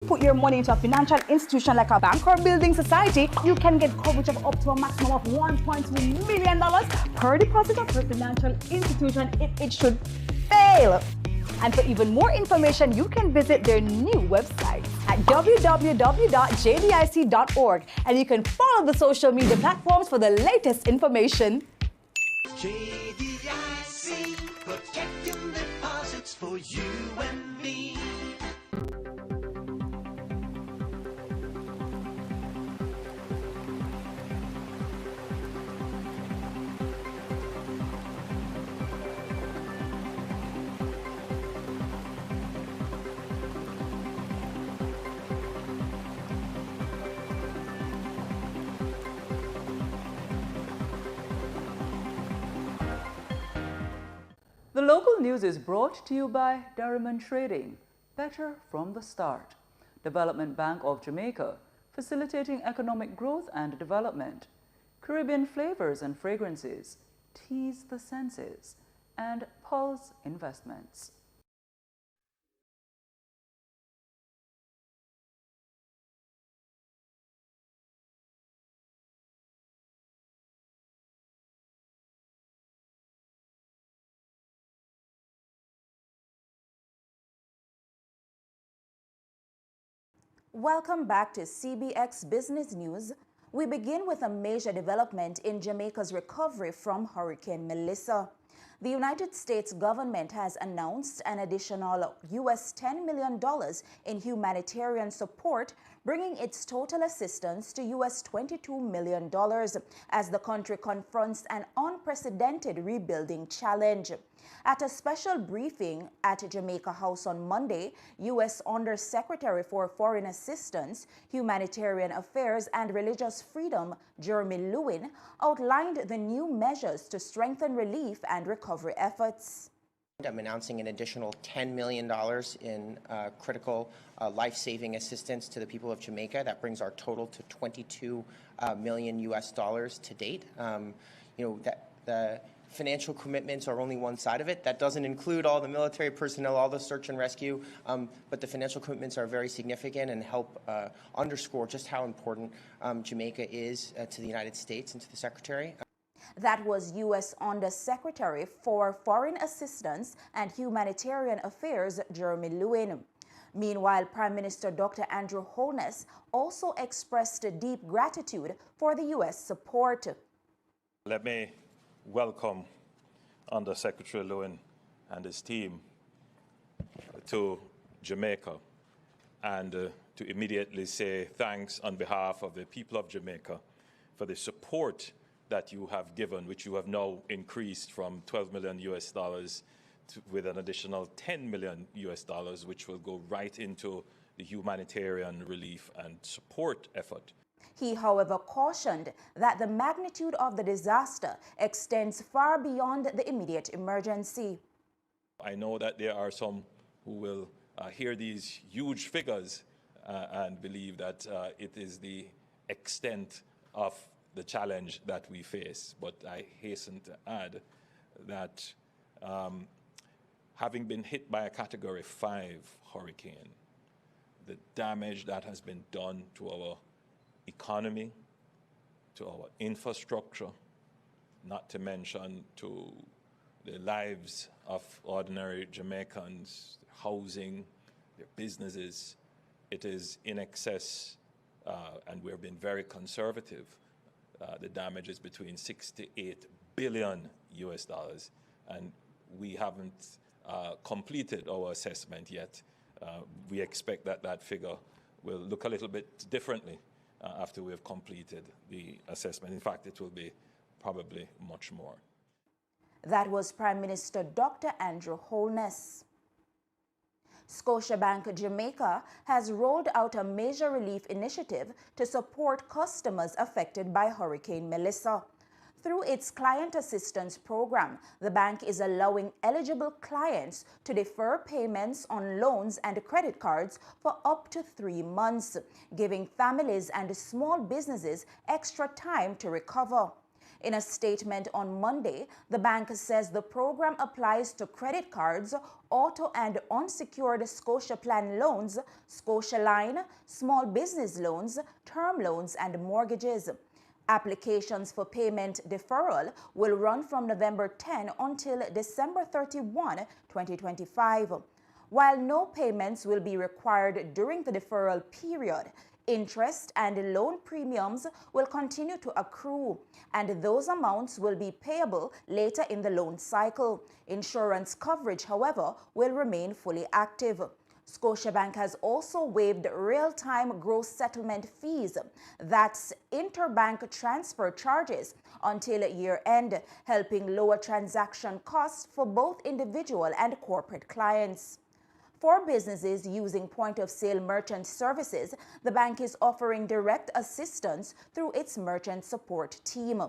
Put your money into a financial institution like a bank or building society, you can get coverage of up to a maximum of $1.2 million per deposit or per financial institution if it should fail. And for even more information, you can visit their new website at www.jdic.org, and you can follow the social media platforms for the latest information. JDIC, protecting deposits for you and me. The local news is brought to you by Darriman Trading, better from the start. Development Bank of Jamaica, facilitating economic growth and development. Caribbean flavors and fragrances, tease the senses. And Pulse Investments. Welcome back to CBX Business News. We begin with a major development in Jamaica's recovery from Hurricane Melissa. The United States government has announced an additional US $10 million in humanitarian support, bringing its total assistance to US $22 million as the country confronts an unprecedented rebuilding challenge. At a special briefing at Jamaica House on Monday, U.S. Undersecretary for Foreign Assistance, Humanitarian Affairs and Religious Freedom, Jeremy Lewin, outlined the new measures to strengthen relief and recovery efforts. I'm announcing an additional $10 million in critical life-saving assistance to the people of Jamaica. That brings our total to $22 million US dollars to date. The financial commitments are only one side of it. That doesn't include all the military personnel, all the search and rescue, but the financial commitments are very significant and help underscore just how important Jamaica is to the United States and to the Secretary. That was U.S. Undersecretary for Foreign Assistance and Humanitarian Affairs, Jeremy Lewin. Meanwhile, Prime Minister Dr. Andrew Holness also expressed deep gratitude for the U.S. support. Let me welcome Undersecretary Lewin and his team to Jamaica and to immediately say thanks on behalf of the people of Jamaica for the support that you have given, which you have now increased from $12 million US dollars with an additional $10 million US dollars, which will go right into the humanitarian relief and support effort. He, however, cautioned that the magnitude of the disaster extends far beyond the immediate emergency. I know that there are some who will hear these huge figures and believe that it is the extent of the challenge that we face. But I hasten to add that having been hit by a Category 5 hurricane, the damage that has been done to our economy, to our infrastructure, not to mention to the lives of ordinary Jamaicans, housing, their businesses, it is in excess, and we're being very conservative. The damage is between $6 to $8 billion US dollars, and we haven't completed our assessment yet. We expect that that figure will look a little bit differently after we have completed the assessment. In fact, it will be probably much more. That was Prime Minister Dr. Andrew Holness. Scotiabank Jamaica has rolled out a major relief initiative to support customers affected by Hurricane Melissa. Through its client assistance program, the bank is allowing eligible clients to defer payments on loans and credit cards for up to 3 months, giving families and small businesses extra time to recover. In a statement on Monday, the bank says the program applies to credit cards, auto and unsecured Scotia Plan loans, Scotia Line, small business loans, term loans, and mortgages. Applications for payment deferral will run from November 10 until December 31, 2025. While no payments will be required during the deferral period, interest and loan premiums will continue to accrue, and those amounts will be payable later in the loan cycle. Insurance coverage, however, will remain fully active. Scotiabank has also waived real-time gross settlement fees, that's interbank transfer charges, until year-end, helping lower transaction costs for both individual and corporate clients. For businesses using point-of-sale merchant services, the bank is offering direct assistance through its merchant support team.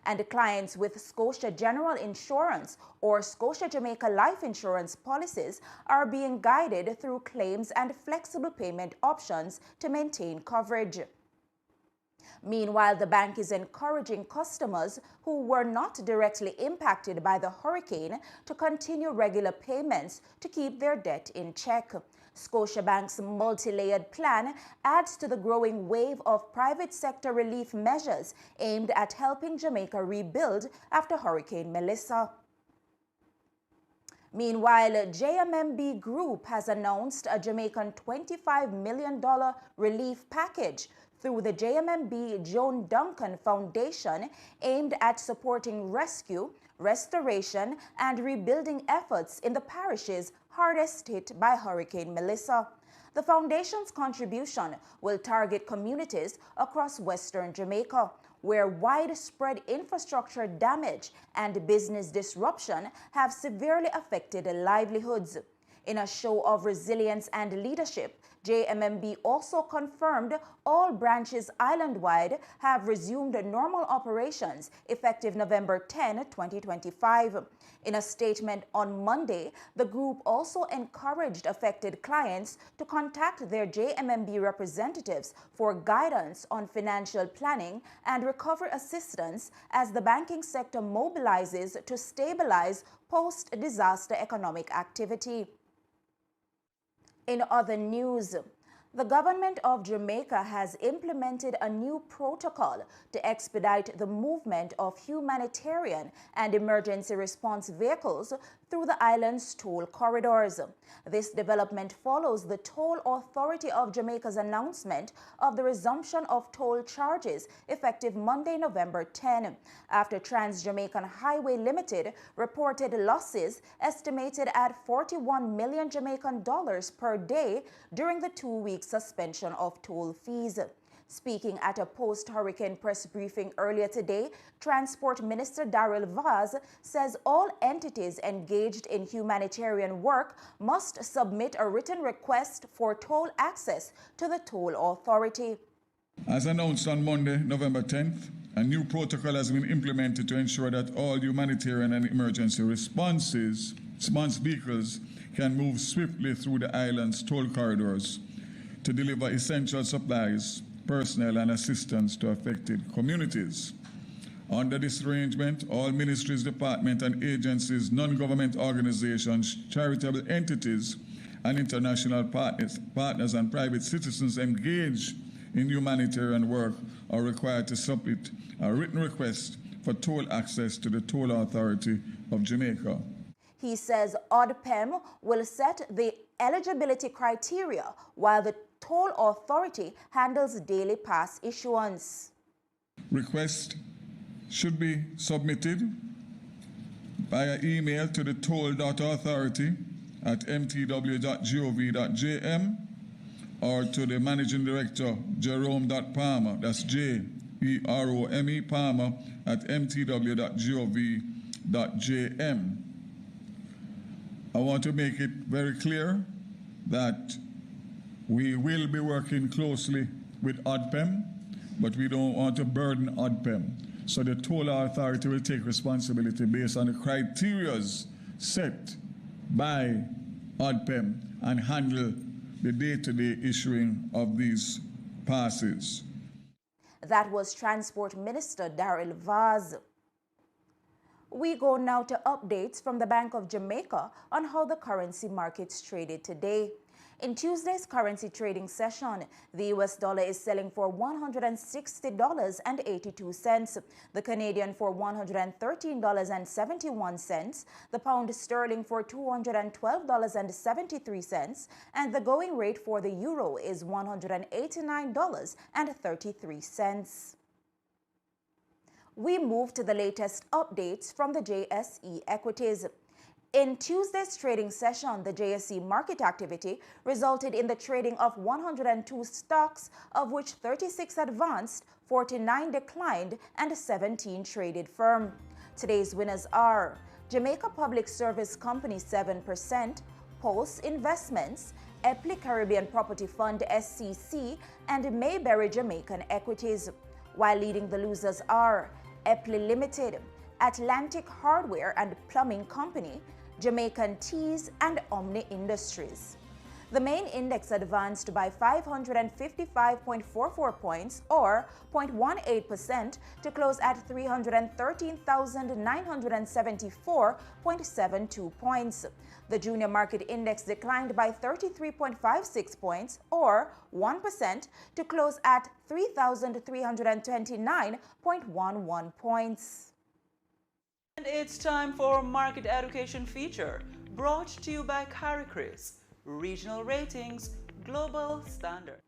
And clients with Scotia General Insurance or Scotia Jamaica Life Insurance policies are being guided through claims and flexible payment options to maintain coverage. Meanwhile, the bank is encouraging customers who were not directly impacted by the hurricane to continue regular payments to keep their debt in check. Scotiabank's multi-layered plan adds to the growing wave of private sector relief measures aimed at helping Jamaica rebuild after Hurricane Melissa. Meanwhile, JMMB Group has announced a Jamaican $25 million relief package through the JMMB Joan Duncan Foundation aimed at supporting rescue, restoration, and rebuilding efforts in the parishes hardest hit by Hurricane Melissa. The foundation's contribution will target communities across Western Jamaica, where widespread infrastructure damage and business disruption have severely affected livelihoods. In a show of resilience and leadership, JMMB also confirmed all branches island-wide have resumed normal operations effective November 10, 2025. In a statement on Monday, the group also encouraged affected clients to contact their JMMB representatives for guidance on financial planning and recovery assistance as the banking sector mobilizes to stabilize post-disaster economic activity. In other news, the government of Jamaica has implemented a new protocol to expedite the movement of humanitarian and emergency response vehicles through the island's toll corridors. This development follows the Toll Authority of Jamaica's announcement of the resumption of toll charges effective Monday, November 10, after Trans-Jamaican Highway Limited reported losses estimated at 41 million Jamaican dollars per day during the 2-week suspension of toll fees. Speaking at a post-hurricane press briefing earlier today, Transport Minister Daryl Vaz says all entities engaged in humanitarian work must submit a written request for toll access to the toll authority. As announced on Monday, November 10th, a new protocol has been implemented to ensure that all humanitarian and emergency response vehicles can move swiftly through the island's toll corridors to deliver essential supplies, personnel, and assistance to affected communities. Under this arrangement, all ministries, departments, and agencies, non-government organizations, charitable entities, and international partners and private citizens engaged in humanitarian work are required to submit a written request for toll access to the Toll Authority of Jamaica. He says ODPEM will set the eligibility criteria while the Toll Authority handles daily pass issuance. Request should be submitted via email to the toll.authority@mtw.gov.jm or to the Managing Director, Jerome.Palmer, that's Jerome Palmer, @mtw.gov.jm. I want to make it very clear that we will be working closely with ODPEM, but we don't want to burden ODPEM. So the Toll Authority will take responsibility based on the criteria set by ODPEM and handle the day-to-day issuing of these passes. That was Transport Minister Daryl Vaz. We go now to updates from the Bank of Jamaica on how the currency markets traded today. In Tuesday's currency trading session, the US dollar is selling for $160.82, the Canadian for $113.71, the pound sterling for $212.73, and the going rate for the euro is $189.33. We move to the latest updates from the JSE equities. In Tuesday's trading session, the JSE market activity resulted in the trading of 102 stocks, of which 36 advanced, 49 declined, and 17 traded firm. Today's winners are Jamaica Public Service Company 7%, Pulse Investments, Epley Caribbean Property Fund SCC, and Mayberry Jamaican Equities, while leading the losers are Epley Limited, Atlantic Hardware and Plumbing Company, Jamaican Teas, and Omni Industries. The main index advanced by 555.44 points or 0.18% to close at 313,974.72 points. The junior market index declined by 33.56 points or 1% to close at 3,329.11 points. And it's time for Market Education Feature, brought to you by Carrie Chris, Regional Ratings, Global Standard.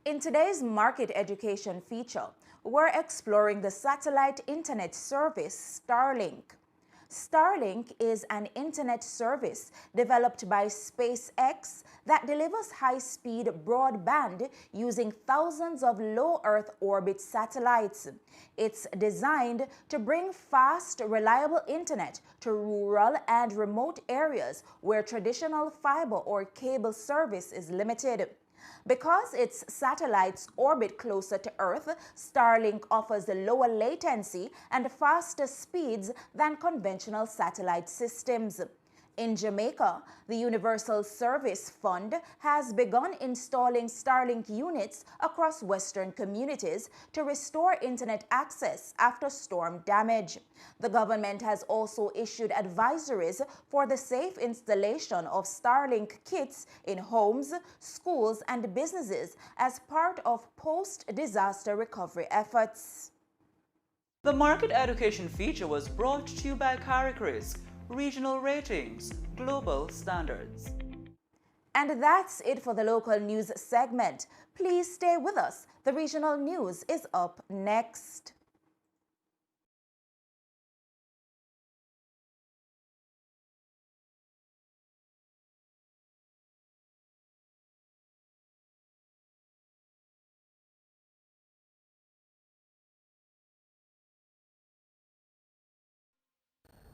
In today's Market Education Feature, we're exploring the satellite internet service Starlink. Starlink is an internet service developed by SpaceX that delivers high-speed broadband using thousands of low Earth orbit satellites. It's designed to bring fast, reliable internet to rural and remote areas where traditional fiber or cable service is limited. Because its satellites orbit closer to Earth, Starlink offers a lower latency and faster speeds than conventional satellite systems. In Jamaica, the Universal Service Fund has begun installing Starlink units across Western communities to restore internet access after storm damage. The government has also issued advisories for the safe installation of Starlink kits in homes, schools, and businesses as part of post-disaster recovery efforts. The Market Education Feature was brought to you by Carrie Chris, Regional Ratings, Global Standards. And that's it for the local news segment. Please stay with us. The regional news is up next.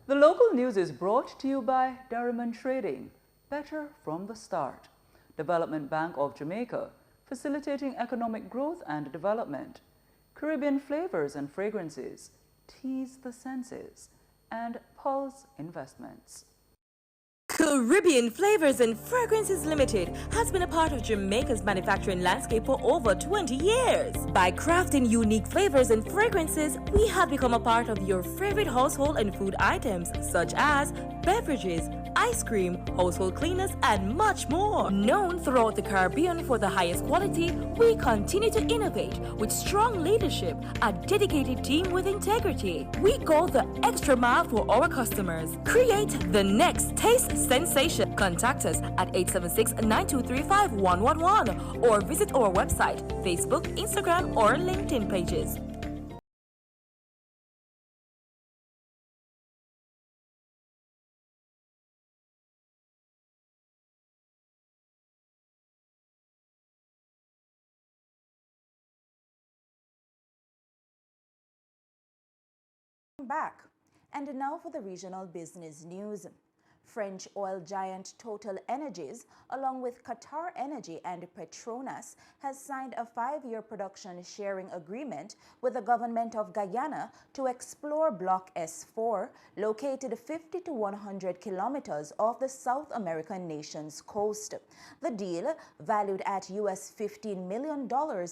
The local news is brought to you by Darriman Trading, better from the start. Development Bank of Jamaica, facilitating economic growth and development. Caribbean Flavors and Fragrances, tease the senses. And Pulse Investments. Caribbean Flavors and Fragrances Limited has been a part of Jamaica's manufacturing landscape for over 20 years. By crafting unique flavors and fragrances, we have become a part of your favorite household and food items such as beverages, ice cream, household cleaners, and much more. Known throughout the Caribbean for the highest quality, we continue to innovate with strong leadership, a dedicated team with integrity. We go the extra mile for our customers. Create the next taste sensation. Contact us at 876-923-5111 or visit our website, Facebook, Instagram, or LinkedIn pages. Back. And now for the regional business news. French oil giant Total Energies, along with Qatar Energy and Petronas, has signed a 5-year production sharing agreement with the government of Guyana to explore Block S4, located 50 to 100 kilometers off the South American nation's coast. The deal, valued at US $15 million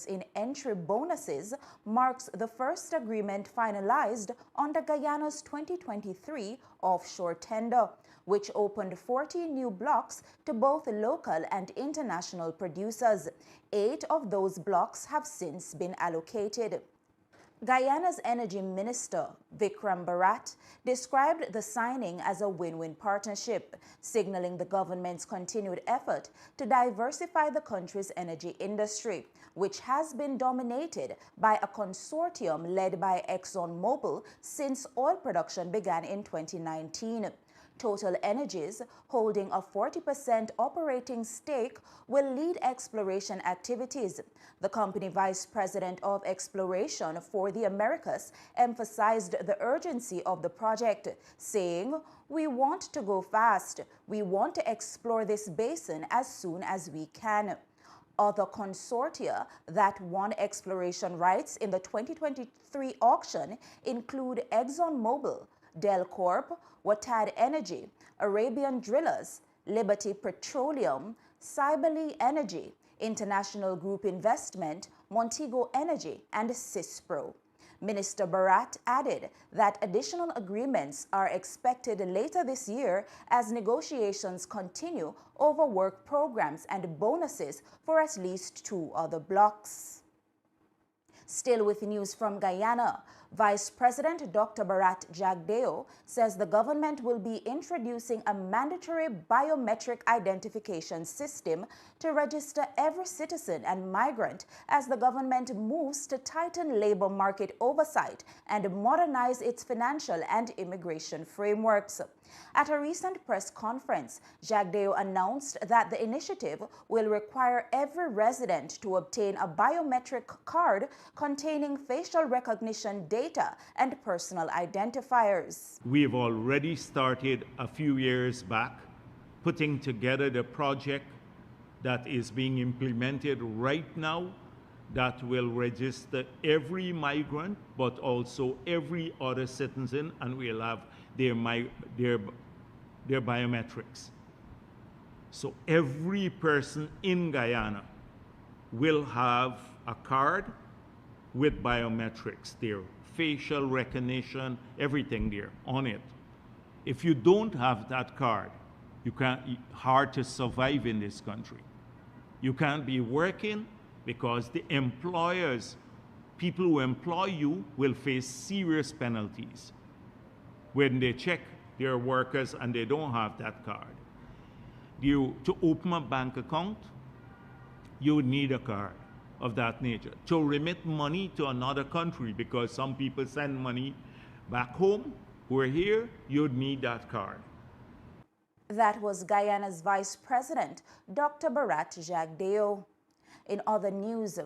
in entry bonuses, marks the first agreement finalized under Guyana's 2023 offshore tender, which opened 40 new blocks to both local and international producers. 8 of those blocks have since been allocated. Guyana's Energy Minister, Vikram Bharat, described the signing as a win-win partnership, signaling the government's continued effort to diversify the country's energy industry, which has been dominated by a consortium led by ExxonMobil since oil production began in 2019. Total Energies, holding a 40% operating stake, will lead exploration activities. The company vice president of exploration for the Americas emphasized the urgency of the project, saying, "We want to go fast. We want to explore this basin as soon as we can." Other consortia that won exploration rights in the 2023 auction include ExxonMobil, Delcorp, Watad Energy, Arabian Drillers, Liberty Petroleum, Cybele Energy, International Group Investment, Montego Energy, and Cispro. Minister Bharat added that additional agreements are expected later this year as negotiations continue over work programs and bonuses for at least 2 other blocks. Still with news from Guyana, Vice President Dr. Bharat Jagdeo says the government will be introducing a mandatory biometric identification system to register every citizen and migrant as the government moves to tighten labor market oversight and modernize its financial and immigration frameworks. At a recent press conference, Jagdeo announced that the initiative will require every resident to obtain a biometric card containing facial recognition data and personal identifiers. We've already started a few years back putting together the project that is being implemented right now that will register every migrant but also every other citizen, and we'll have their biometrics. So every person in Guyana will have a card with biometrics, their facial recognition, everything there on it. If you don't have that card, hard to survive in this country. You can't be working because the employers, people who employ you, will face serious penalties when they check their workers and they don't have that card. To open a bank account, you would need a card of that nature. To remit money to another country, because some people send money back home, who are here, you'd need that card. That was Guyana's Vice President, Dr. Bharat Jagdeo. In other news,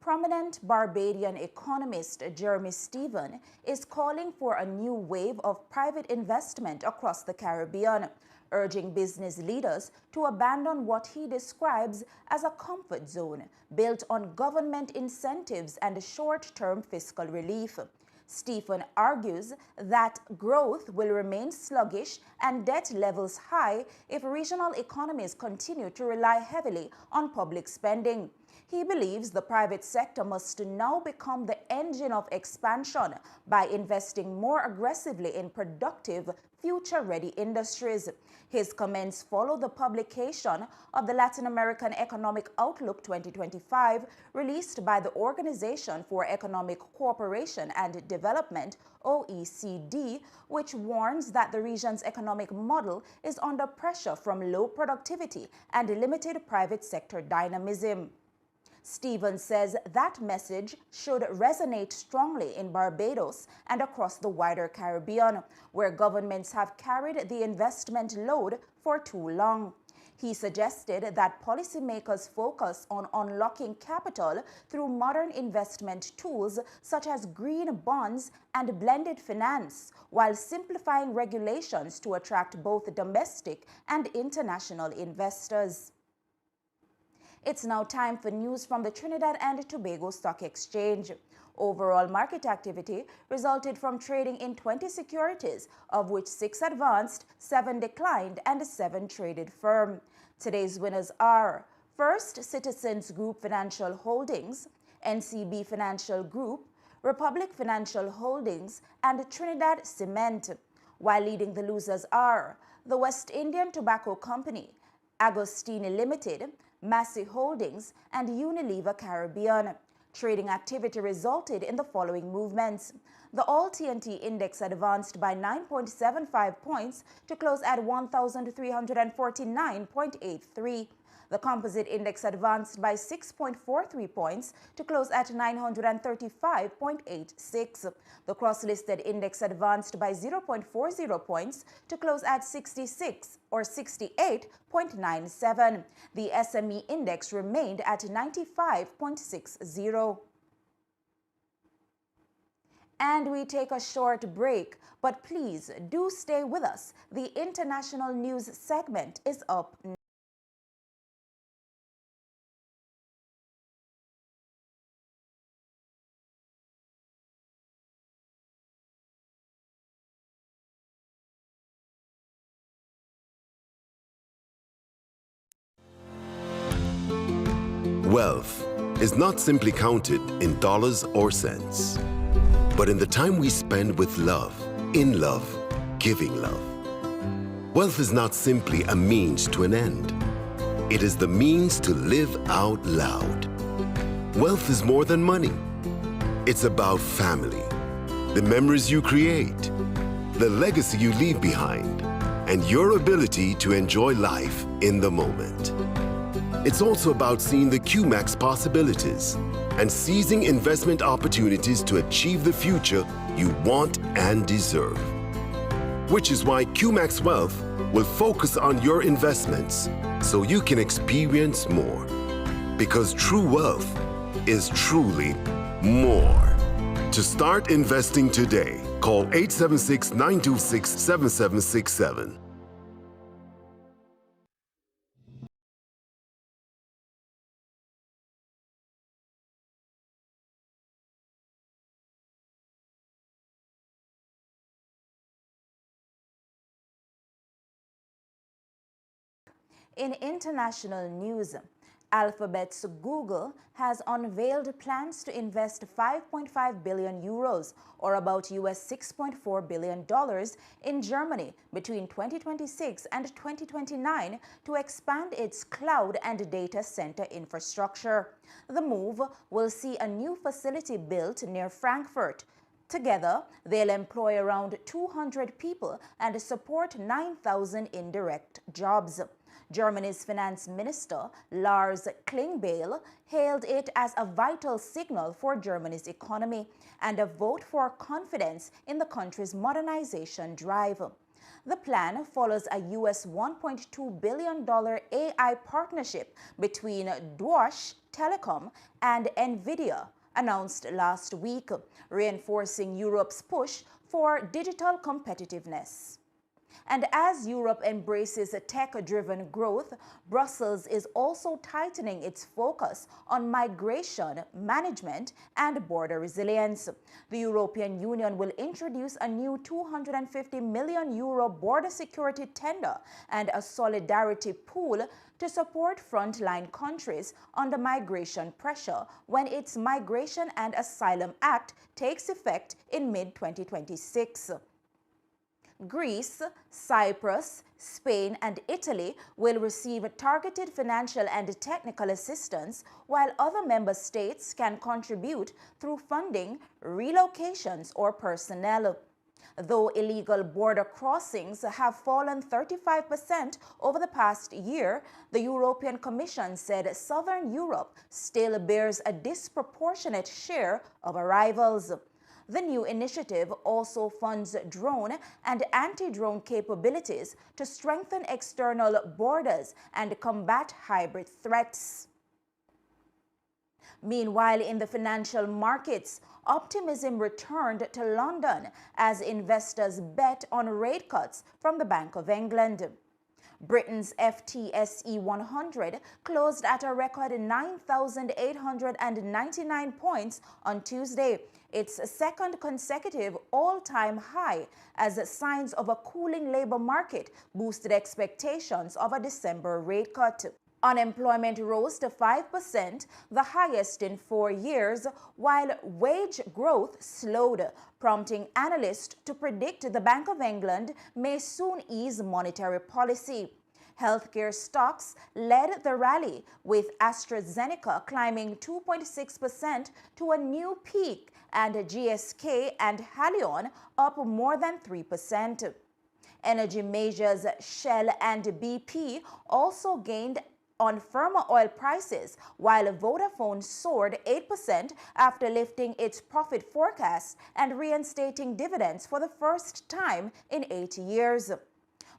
prominent Barbadian economist Jeremy Stephen is calling for a new wave of private investment across the Caribbean, urging business leaders to abandon what he describes as a comfort zone built on government incentives and short-term fiscal relief. Stephen argues that growth will remain sluggish and debt levels high if regional economies continue to rely heavily on public spending. He believes the private sector must now become the engine of expansion by investing more aggressively in productive, future-ready industries. His comments follow the publication of the Latin American Economic Outlook 2025, released by the Organization for Economic Cooperation and Development, OECD, which warns that the region's economic model is under pressure from low productivity and limited private sector dynamism. Stephen says that message should resonate strongly in Barbados and across the wider Caribbean, where governments have carried the investment load for too long. He suggested that policymakers focus on unlocking capital through modern investment tools such as green bonds and blended finance, while simplifying regulations to attract both domestic and international investors. It's now time for news from the Trinidad and Tobago Stock Exchange. Overall market activity resulted from trading in 20 securities, of which 6 advanced, 7 declined, and 7 traded firm. Today's winners are First Citizens Group Financial Holdings, NCB Financial Group, Republic Financial Holdings, and Trinidad Cement, while leading the losers are the West Indian Tobacco Company, Agostini Limited, Massey Holdings, and Unilever Caribbean. Trading activity resulted in the following movements. The All-TNT Index advanced by 9.75 points to close at 1,349.83. The Composite Index advanced by 6.43 points to close at 935.86. The Cross-Listed Index advanced by 0.40 points to close at 66 or 68.97. The SME Index remained at 95.60. And we take a short break, but please do stay with us. The international news segment is up next. Wealth is not simply counted in dollars or cents, but in the time we spend with love, in love, giving love. Wealth is not simply a means to an end. It is the means to live out loud. Wealth is more than money. It's about family, the memories you create, the legacy you leave behind, and your ability to enjoy life in the moment. It's also about seeing the QMAX possibilities and seizing investment opportunities to achieve the future you want and deserve. Which is why QMAX Wealth will focus on your investments so you can experience more. Because true wealth is truly more. To start investing today, call 876-926-7767. In international news, Alphabet's Google has unveiled plans to invest 5.5 billion euros, or about US $6.4 billion, in Germany between 2026 and 2029 to expand its cloud and data center infrastructure. The move will see a new facility built near Frankfurt. Together, they'll employ around 200 people and support 9,000 indirect jobs. Germany's finance minister, Lars Klingbeil, hailed it as a vital signal for Germany's economy and a vote for confidence in the country's modernization drive. The plan follows a US $1.2 billion AI partnership between Deutsche Telekom and NVIDIA, announced last week, reinforcing Europe's push for digital competitiveness. And as Europe embraces tech-driven growth, Brussels is also tightening its focus on migration management and border resilience. The European Union will introduce a new €250 million border security tender and a solidarity pool to support frontline countries under migration pressure when its Migration and Asylum Act takes effect in mid-2026. Greece, Cyprus, Spain, and Italy will receive targeted financial and technical assistance, while other member states can contribute through funding, relocations, or personnel. Though illegal border crossings have fallen 35% over the past year, the European Commission said Southern Europe still bears a disproportionate share of arrivals. The new initiative also funds drone and anti-drone capabilities to strengthen external borders and combat hybrid threats. Meanwhile, in the financial markets, optimism returned to London as investors bet on rate cuts from the Bank of England. Britain's FTSE 100 closed at a record 9,899 points on Tuesday, its second consecutive all-time high, as signs of a cooling labor market boosted expectations of a December rate cut. Unemployment rose to 5%, the highest in 4 years, while wage growth slowed, prompting analysts to predict the Bank of England may soon ease monetary policy. Healthcare stocks led the rally, with AstraZeneca climbing 2.6% to a new peak, and GSK and Haleon up more than 3%. Energy majors Shell and BP also gained on firmer oil prices, while Vodafone soared 8% after lifting its profit forecast and reinstating dividends for the first time in 8 years.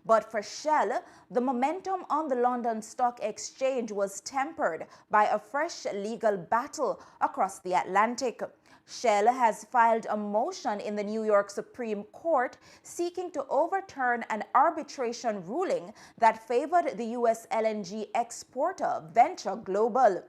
But for Shell, the momentum on the London Stock Exchange was tempered by a fresh legal battle across the Atlantic. Shell has filed a motion in the New York Supreme Court seeking to overturn an arbitration ruling that favored the U.S. LNG exporter Venture Global.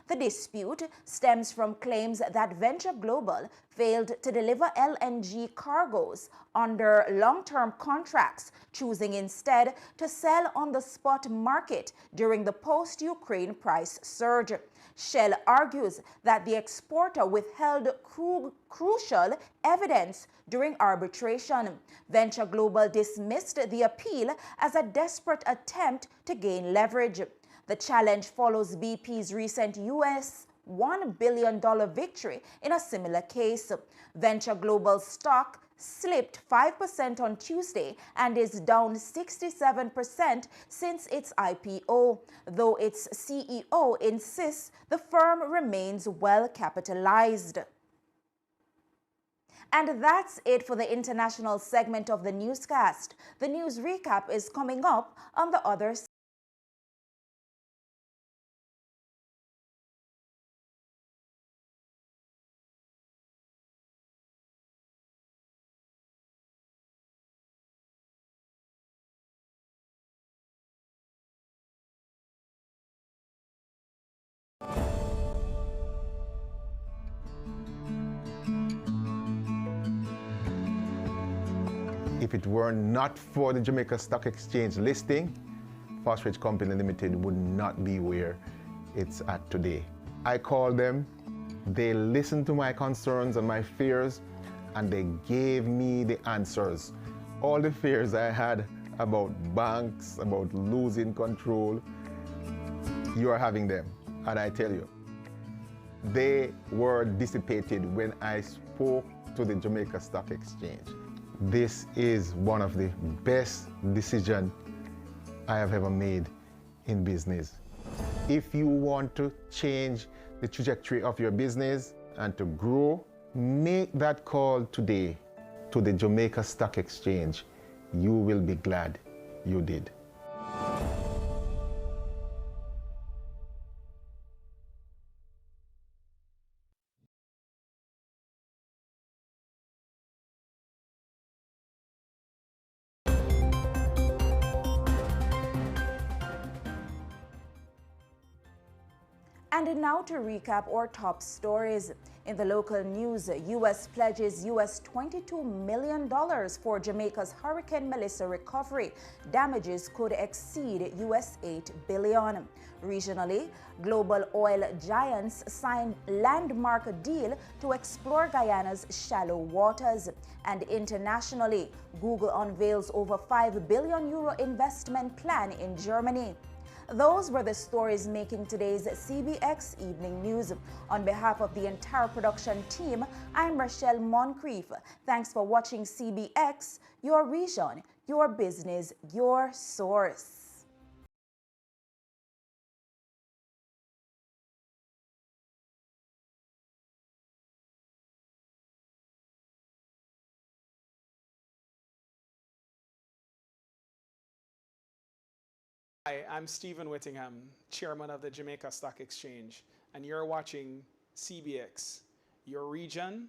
The dispute stems from claims that Venture Global failed to deliver LNG cargoes under long-term contracts, choosing instead to sell on the spot market during the post-Ukraine price surge. Shell argues that the exporter withheld crucial evidence during arbitration. Venture Global dismissed the appeal as a desperate attempt to gain leverage. The challenge follows BP's recent U.S. $1 billion victory in a similar case. Venture Global's stock slipped 5% on Tuesday and is down 67% since its IPO, though its CEO insists the firm remains well capitalized. And that's it for the international segment of the newscast. The news recap is coming up on the other side. If it were not for the Jamaica Stock Exchange listing, Phosphate Company Limited would not be where it's at today. I called them, they listened to my concerns and my fears, and they gave me the answers. All the fears I had about banks, about losing control, you are having them. And I tell you, they were dissipated when I spoke to the Jamaica Stock Exchange. This is one of the best decisions I have ever made in business. If you want to change the trajectory of your business and to grow, make that call today to the Jamaica Stock Exchange. You will be glad you did. And now to recap our top stories. In the local news, U.S. pledges U.S. $22 million for Jamaica's Hurricane Melissa recovery. Damages could exceed U.S. $8 billion. Regionally, global oil giants signed landmark deal to explore Guyana's shallow waters. And internationally, Google unveils over €5 billion investment plan in Germany. Those were the stories making today's CBX Evening News. On behalf of the entire production team, I'm Rochelle Moncrief. Thanks for watching CBX, your region, your business, your source. Hi, I'm Stephen Whittingham, Chairman of the Jamaica Stock Exchange, and you're watching CBX, your region,